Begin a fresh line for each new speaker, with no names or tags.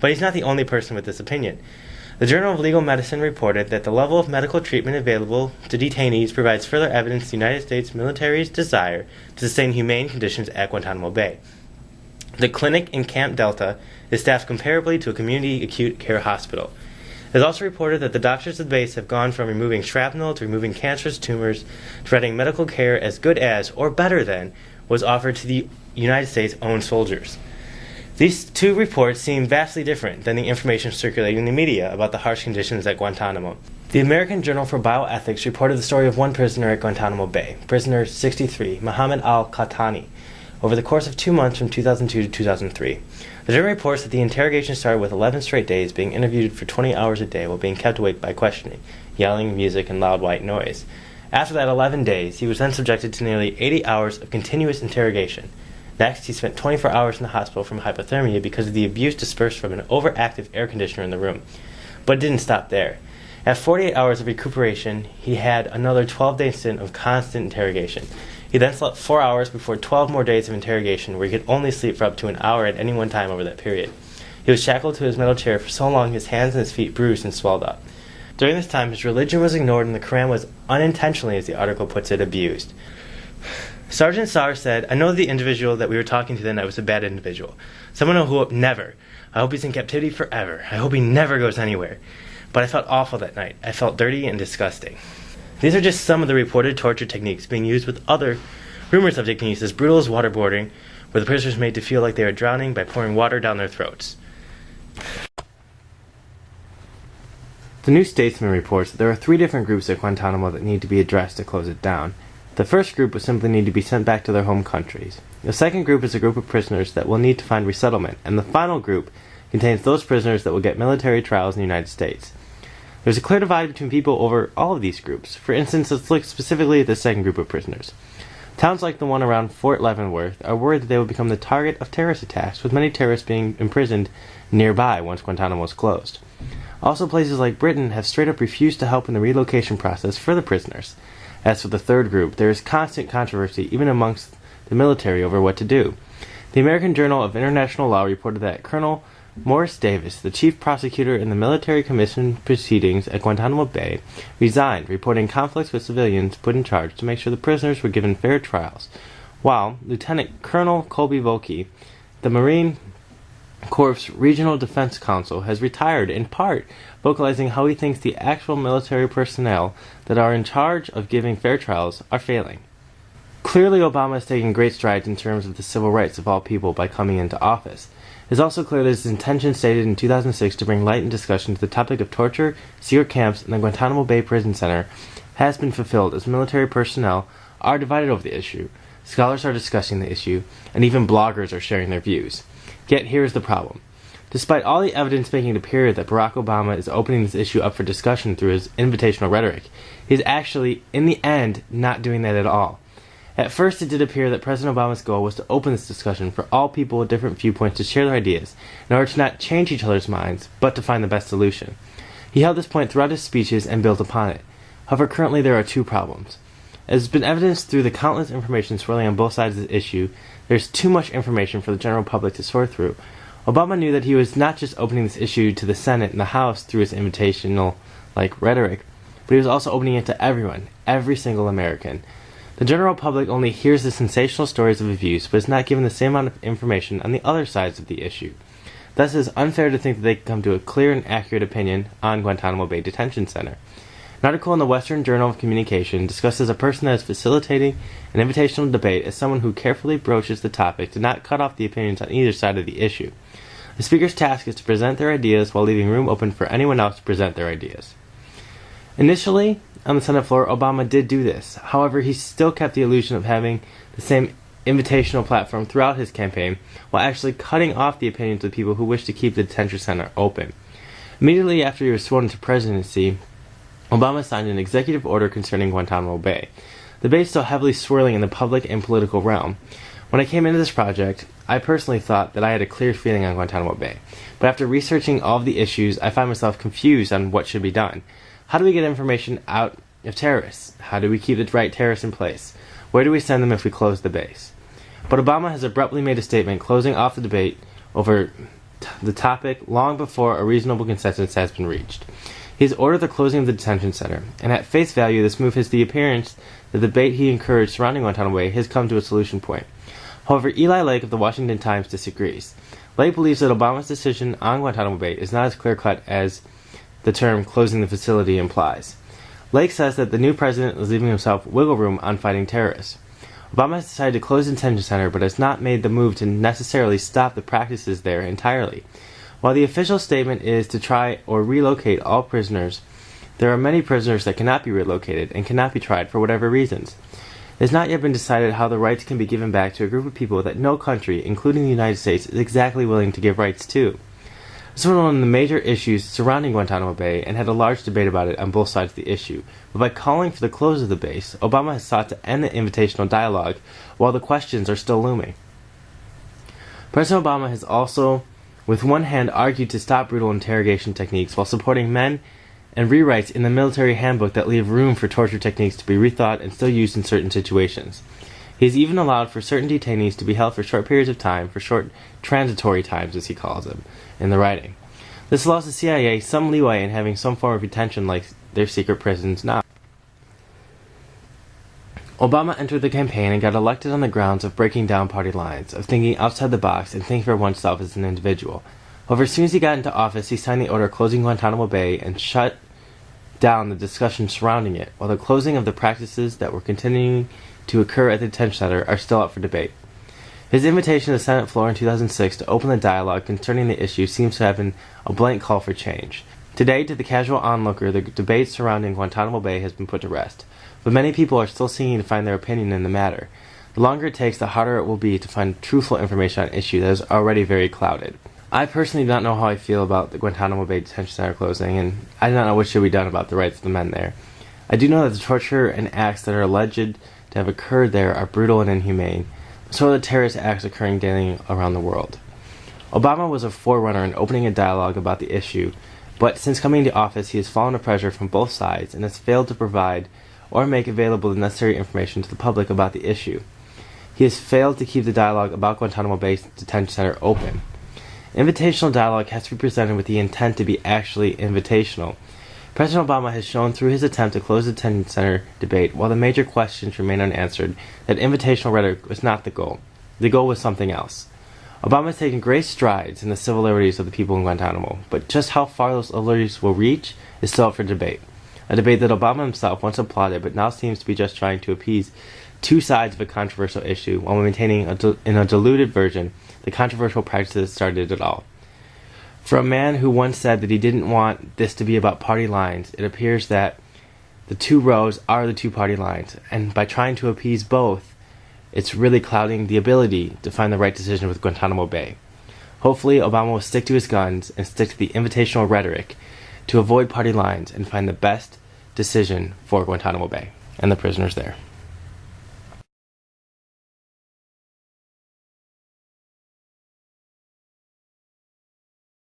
But he's not the only person with this opinion. The Journal of Legal Medicine reported that the level of medical treatment available to detainees provides further evidence of the United States military's desire to sustain humane conditions at Guantanamo Bay. The clinic in Camp Delta is staffed comparably to a community acute care hospital. It is also reported that the doctors of the base have gone from removing shrapnel to removing cancerous tumors to providing medical care as good as, or better than, was offered to the United States' own soldiers. These two reports seem vastly different than the information circulating in the media about the harsh conditions at Guantanamo. The American Journal for Bioethics reported the story of one prisoner at Guantanamo Bay, prisoner 63, Muhammad al-Qahtani, over the course of 2 months from 2002 to 2003. The journal reports that the interrogation started with 11 straight days, being interviewed for 20 hours a day while being kept awake by questioning, yelling, music, and loud white noise. After that 11 days, he was then subjected to nearly 80 hours of continuous interrogation. Next, he spent 24 hours in the hospital from hypothermia because of the abuse dispersed from an overactive air conditioner in the room. But it didn't stop there. At 48 hours of recuperation, he had another 12-day stint of constant interrogation. He then slept 4 hours before 12 more days of interrogation, where he could only sleep for up to an hour at any one time over that period. He was shackled to his metal chair for so long his hands and his feet bruised and swelled up. During this time, his religion was ignored and the Quran was unintentionally, as the article puts it, abused. Sergeant Sarr said, "I know the individual that we were talking to that night was a bad individual. Someone who hope never. I hope he's in captivity forever. I hope he never goes anywhere. But I felt awful that night. I felt dirty and disgusting." These are just some of the reported torture techniques being used, with other rumors of techniques as brutal as waterboarding, where the prisoners made to feel like they were drowning by pouring water down their throats. The New Statesman reports that there are 3 different groups at Guantanamo that need to be addressed to close it down. The first group will simply need to be sent back to their home countries. The second group is a group of prisoners that will need to find resettlement, and the final group contains those prisoners that will get military trials in the United States. There's a clear divide between people over all of these groups. For instance, let's look specifically at the second group of prisoners. Towns like the one around Fort Leavenworth are worried that they will become the target of terrorist attacks, with many terrorists being imprisoned nearby once Guantanamo is closed. Also, places like Britain have straight up refused to help in the relocation process for the prisoners. As for the third group, there is constant controversy even amongst the military over what to do. The American Journal of International Law reported that Colonel Morris Davis, the chief prosecutor in the military commission proceedings at Guantanamo Bay, resigned, reporting conflicts with civilians put in charge to make sure the prisoners were given fair trials, while Lieutenant Colonel Colby Volke, the Marine Corps Regional Defense Counsel, has retired, in part vocalizing how he thinks the actual military personnel that are in charge of giving fair trials are failing. Clearly, Obama is taking great strides in terms of the civil rights of all people by coming into office. It is also clear that his intention stated in 2006 to bring light and discussion to the topic of torture, secret camps, and the Guantanamo Bay Prison Center has been fulfilled, as military personnel are divided over the issue, scholars are discussing the issue, and even bloggers are sharing their views. Yet here is the problem. Despite all the evidence making it appear that Barack Obama is opening this issue up for discussion through his invitational rhetoric, he is actually, in the end, not doing that at all. At first, it did appear that President Obama's goal was to open this discussion for all people with different viewpoints to share their ideas, in order to not change each other's minds, but to find the best solution. He held this point throughout his speeches and built upon it. However, currently there are 2 problems. As has been evidenced through the countless information swirling on both sides of the issue, there is too much information for the general public to sort through. Obama knew that he was not just opening this issue to the Senate and the House through his invitational-like rhetoric, but he was also opening it to everyone, every single American. The general public only hears the sensational stories of abuse, but is not given the same amount of information on the other sides of the issue. Thus, it is unfair to think that they can come to a clear and accurate opinion on Guantanamo Bay Detention Center. An article in the Western Journal of Communication discusses a person that is facilitating an invitational debate as someone who carefully broaches the topic to not cut off the opinions on either side of the issue. The speaker's task is to present their ideas while leaving room open for anyone else to present their ideas. Initially, on the Senate floor, Obama did do this. However, he still kept the illusion of having the same invitational platform throughout his campaign, while actually cutting off the opinions of people who wish to keep the detention center open. Immediately after he was sworn into presidency, Obama signed an executive order concerning Guantanamo Bay. The bay is still heavily swirling in the public and political realm. When I came into this project, I personally thought that I had a clear feeling on Guantanamo Bay. But after researching all of the issues, I find myself confused on what should be done. How do we get information out of terrorists? How do we keep the right terrorists in place? Where do we send them if we close the base? But Obama has abruptly made a statement closing off the debate over the topic long before a reasonable consensus has been reached. He has ordered the closing of the detention center, and at face value this move has the appearance that the debate he encouraged surrounding Guantanamo Bay has come to a solution point. However, Eli Lake of the Washington Times disagrees. Lake believes that Obama's decision on Guantanamo Bay is not as clear-cut as the term closing the facility implies. Lake says that the new president is leaving himself wiggle room on fighting terrorists. Obama has decided to close the detention center, but has not made the move to necessarily stop the practices there entirely. While the official statement is to try or relocate all prisoners, there are many prisoners that cannot be relocated and cannot be tried for whatever reasons. It has not yet been decided how the rights can be given back to a group of people that no country, including the United States, is exactly willing to give rights to. This was one of the major issues surrounding Guantanamo Bay and had a large debate about it on both sides of the issue. But by calling for the close of the base, Obama has sought to end the invitational dialogue while the questions are still looming. President Obama has also, with one hand, argued to stop brutal interrogation techniques while supporting men and rewrites in the military handbook that leave room for torture techniques to be rethought and still used in certain situations. He has even allowed for certain detainees to be held for short periods of time, for short transitory times as he calls them, in the writing. This allows the CIA some leeway in having some form of detention like their secret prisons now. Obama entered the campaign and got elected on the grounds of breaking down party lines, of thinking outside the box and thinking for oneself as an individual. However, as soon as he got into office, he signed the order closing Guantanamo Bay and shut down the discussion surrounding it, while the closing of the practices that were continuing to occur at the detention center are still up for debate. His invitation to the Senate floor in 2006 to open the dialogue concerning the issue seems to have been a blank call for change. Today, to the casual onlooker, the debate surrounding Guantanamo Bay has been put to rest, but many people are still seeking to find their opinion in the matter. The longer it takes, the harder it will be to find truthful information on an issue that is already very clouded. I personally do not know how I feel about the Guantanamo Bay Detention Center closing, and I do not know what should be done about the rights of the men there. I do know that the torture and acts that are alleged to have occurred there are brutal and inhumane, but so are the terrorist acts occurring daily around the world. Obama was a forerunner in opening a dialogue about the issue, but since coming into office he has fallen to pressure from both sides and has failed to provide or make available the necessary information to the public about the issue. He has failed to keep the dialogue about Guantanamo Bay Detention Center open. Invitational dialogue has to be presented with the intent to be actually invitational. President Obama has shown through his attempt to close the detention center debate, while the major questions remain unanswered, that invitational rhetoric was not the goal. The goal was something else. Obama has taken great strides in the civil liberties of the people in Guantanamo, but just how far those liberties will reach is still up for debate. A debate that Obama himself once applauded, but now seems to be just trying to appease two sides of a controversial issue, while maintaining in a diluted version the controversial practices that started it all. For a man who once said that he didn't want this to be about party lines, it appears that the two rows are the two party lines, and by trying to appease both, it's really clouding the ability to find the right decision with Guantanamo Bay. Hopefully, Obama will stick to his guns and stick to the invitational rhetoric to avoid party lines and find the best decision for Guantanamo Bay and the prisoners there.